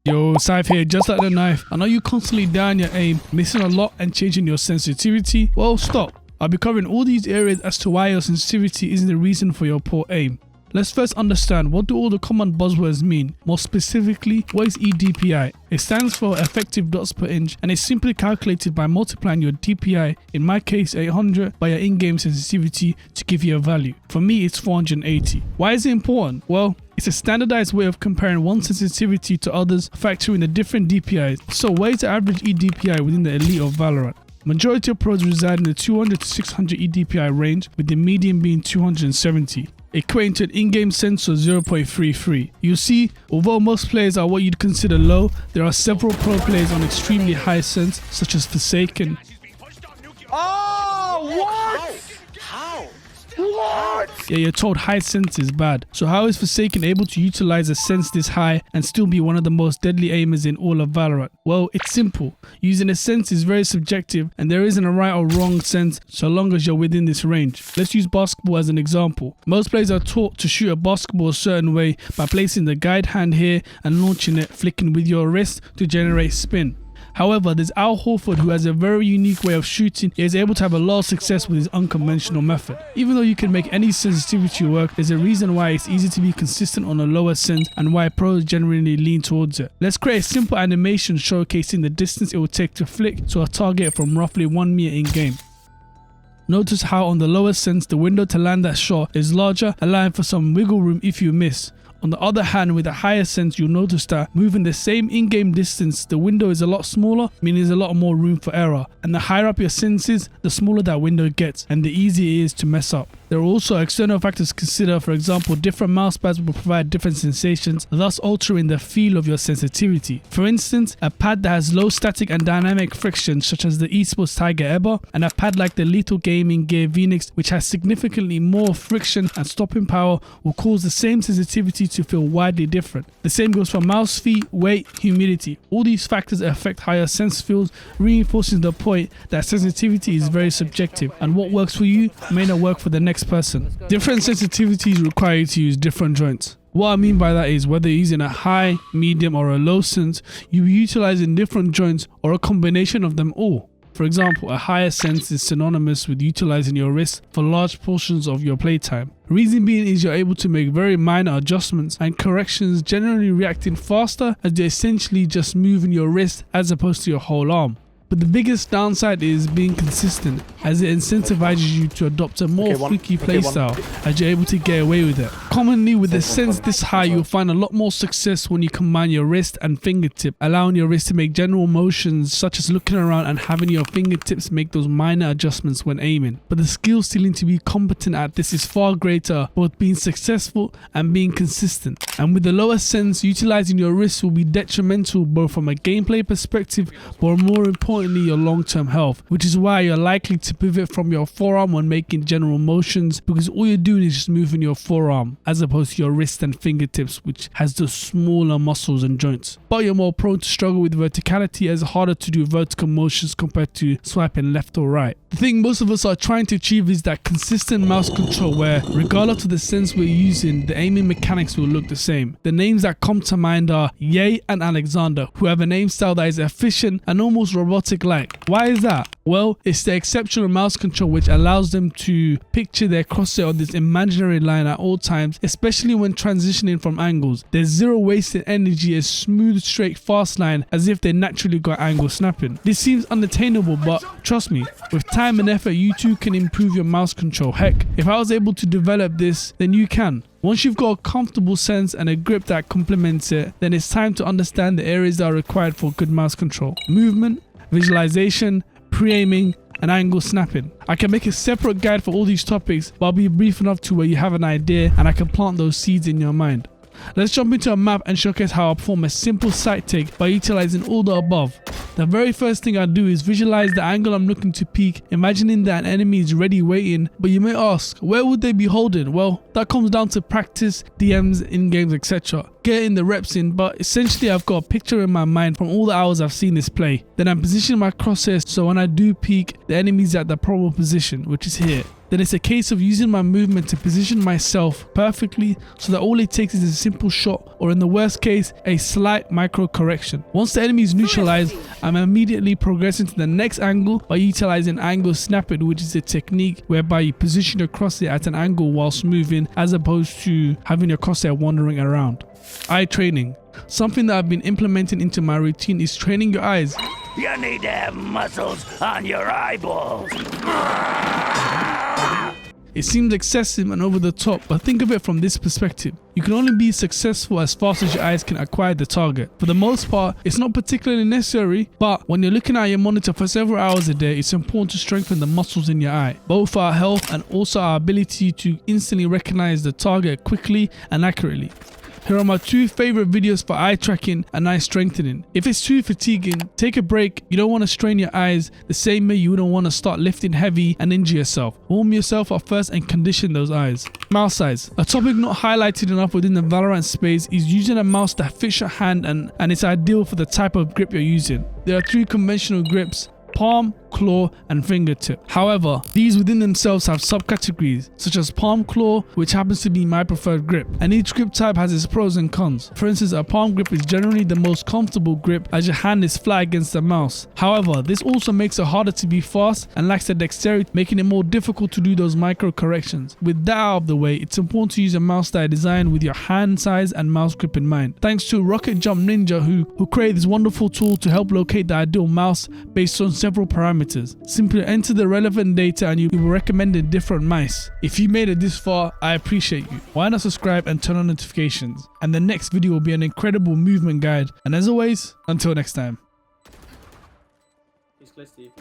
Yo, Scyfe here, just like the knife. I know you constantly down your aim, missing a lot and changing your sensitivity. Well, stop. I'll be covering all these areas as to why your sensitivity isn't the reason for your poor aim. Let's first understand, what do all the common buzzwords mean? More specifically, what is EDPI? It stands for effective dots per inch and is simply calculated by multiplying your DPI, in my case 800, by your in-game sensitivity to give you a value. For me, it's 480. Why is it important? Well, it's a standardized way of comparing one sensitivity to others, factoring the different DPIs. So where is the average EDPI within the elite of Valorant? Majority of pros reside in the 200 to 600 EDPI range, with the median being 270. Equating to an in-game sense of 0.33. You'll see, although most players are what you'd consider low, there are several pro players on extremely high sense, such as Forsaken. Oh, what? How? What? Yeah, you're told high sense is bad. So how is Forsaken able to utilize a sense this high and still be one of the most deadly aimers in all of Valorant? Well, it's simple. Using a sense is very subjective and there isn't a right or wrong sense so long as you're within this range. Let's use basketball as an example. Most players are taught to shoot a basketball a certain way by placing the guide hand here and launching it, flicking with your wrist to generate spin. However, there's Al Horford, who has a very unique way of shooting. He is able to have a lot of success with his unconventional method. Even though you can make any sensitivity work, there's a reason why it's easy to be consistent on a lower sense and why pros generally lean towards it. Let's create a simple animation showcasing the distance it will take to flick to a target from roughly 1 meter in game. Notice how on the lower sense the window to land that shot is larger, allowing for some wiggle room if you miss. On the other hand, with a higher sense, you'll notice that moving the same in-game distance, the window is a lot smaller, meaning there's a lot more room for error. And the higher up your sense is, the smaller that window gets, and the easier it is to mess up. There are also external factors to consider. For example, different mouse pads will provide different sensations, thus altering the feel of your sensitivity. For instance, a pad that has low static and dynamic friction, such as the esports Tiger Ever, and a pad like the Lethal Gaming Gear Phoenix, which has significantly more friction and stopping power, will cause the same sensitivity to feel widely different. The same goes for mouse feet, weight, humidity. All these factors affect how your sense feels, reinforcing the point that sensitivity is very subjective, and what works for you may not work for the next person. Different sensitivities require you to use different joints. What I mean by that is whether you're using a high, medium or a low sense, you'll be utilizing different joints or a combination of them all. For example, a higher sense is synonymous with utilizing your wrist for large portions of your playtime. Reason being is you're able to make very minor adjustments and corrections, generally reacting faster as you're essentially just moving your wrist as opposed to your whole arm. But the biggest downside is being consistent, as it incentivizes you to adopt a more freaky playstyle as you're able to get away with it. Commonly with a sense this high, you'll find a lot more success when you combine your wrist and fingertip, allowing your wrist to make general motions such as looking around and having your fingertips make those minor adjustments when aiming. But the skill ceiling to be competent at this is far greater, both being successful and being consistent. And with the lower sense, utilizing your wrist will be detrimental both from a gameplay perspective, but more importantly your long-term health, which is why you're likely to pivot from your forearm when making general motions, because all you're doing is just moving your forearm as opposed to your wrist and fingertips, which has the smaller muscles and joints. But you're more prone to struggle with verticality, as it's harder to do vertical motions compared to swiping left or right. The thing most of us are trying to achieve is that consistent mouse control where, regardless of the sense we're using, the aiming mechanics will look the same. The names that come to mind are Ye and Alexander, who have a name style that is efficient and almost robotic-like. Why is that? Well, it's the exceptional mouse control which allows them to picture their crosshair on this imaginary line at all times, especially when transitioning from angles. There's zero wasted energy, a smooth, straight, fast line, as if they naturally got angle snapping. This seems unattainable, but trust me, with time and effort, you too can improve your mouse control. Heck, if I was able to develop this, then you can. Once you've got a comfortable sense and a grip that complements it, then it's time to understand the areas that are required for good mouse control. Movement, visualization, pre-aiming, and angle snapping. I can make a separate guide for all these topics, but I'll be brief enough to where you have an idea and I can plant those seeds in your mind. Let's jump into a map and showcase how I perform a simple sight take by utilizing all the above. The very first thing I do is visualize the angle I'm looking to peek, imagining that an enemy is ready waiting. But you may ask, where would they be holding? Well, that comes down to practice, DMs, in-games, etc. Getting the reps in, but essentially I've got a picture in my mind from all the hours I've seen this play. Then I'm positioning my crosshairs so when I do peek, the enemy's at the proper position, which is here. then it's a case of using my movement to position myself perfectly so that all it takes is a simple shot, or in the worst case, a slight micro correction. Once the enemy is neutralized, I'm immediately progressing to the next angle by utilizing angle snapping, which is a technique whereby you position your crosshair at an angle whilst moving as opposed to having your crosshair wandering around. Eye training. Something that I've been implementing into my routine is training your eyes. You need to have muscles on your eyeballs. It seems excessive and over the top, but think of it from this perspective. You can only be successful as fast as your eyes can acquire the target. For the most part, it's not particularly necessary, but when you're looking at your monitor for several hours a day, it's important to strengthen the muscles in your eye, both for our health and also our ability to instantly recognize the target quickly and accurately. Here are my 2 favorite videos for eye tracking and eye strengthening. If it's too fatiguing, take a break. You don't want to strain your eyes the same way you wouldn't want to start lifting heavy and injure yourself. Warm yourself up first and condition those eyes. Mouse size. A topic not highlighted enough within the Valorant space is using a mouse that fits your hand and it's ideal for the type of grip you're using. There are 3 conventional grips: palm, claw, and fingertip. However, these within themselves have subcategories such as palm claw, which happens to be my preferred grip, and each grip type has its pros and cons. For instance, a palm grip is generally the most comfortable grip as your hand is flat against the mouse. However, this also makes it harder to be fast and lacks the dexterity, making it more difficult to do those micro corrections. With that out of the way, it's important to use a mouse that is designed with your hand size and mouse grip in mind. Thanks to Rocket Jump Ninja who created this wonderful tool to help locate the ideal mouse based on several parameters. Simply enter the relevant data and you will recommend different mice. If you made it this far, I appreciate you. Why not subscribe and turn on notifications? And the next video will be an incredible movement guide. And as always, until next time. He's close to you.